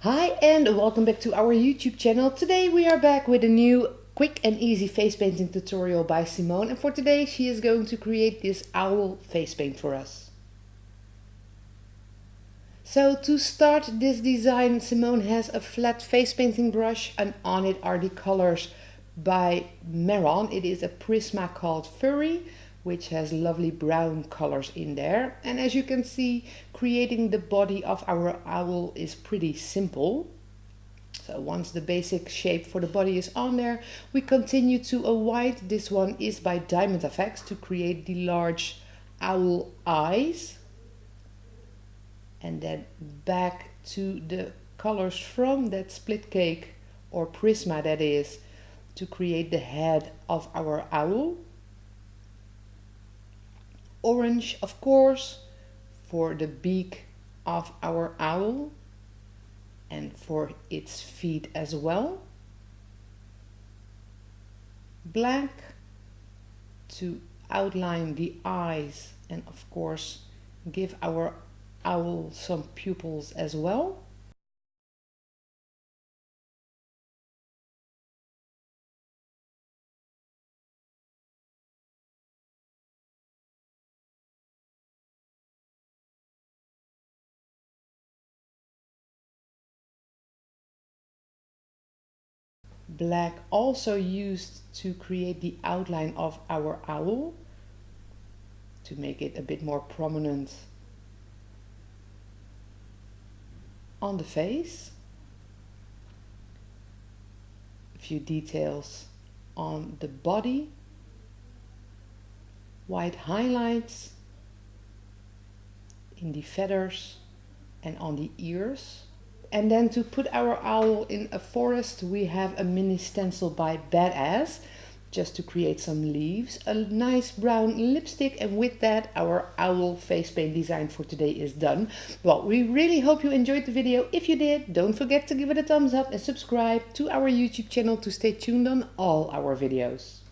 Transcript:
Hi and welcome back to our YouTube channel. Today we are back with a new quick and easy face painting tutorial by Simone, and for today she is going to create this owl face paint for us. So to start this design, Simone has a flat face painting brush and on it are the colors by Maron. It is a Prisma called Furry, which has lovely brown colors in there. And as you can see, creating the body of our owl is pretty simple. So once the basic shape for the body is on there, we continue to a white. This one is by Diamond Effects to create the large owl eyes. And then back to the colors from that split cake or Prisma that is, to create the head of our owl. Orange, of course, for the beak of our owl and for its feet as well. Black to outline the eyes and of course give our owl some pupils as well. Black also used to create the outline of our owl, to make it a bit more prominent on the face. A few details on the body, white highlights in the feathers and on the ears. And then to put our owl in a forest, we have a mini stencil by Badass, just to create some leaves, a nice brown lipstick, and with that our owl face paint design for today is done. Well, we really hope you enjoyed the video. If you did, don't forget to give it a thumbs up and subscribe to our YouTube channel to stay tuned on all our videos.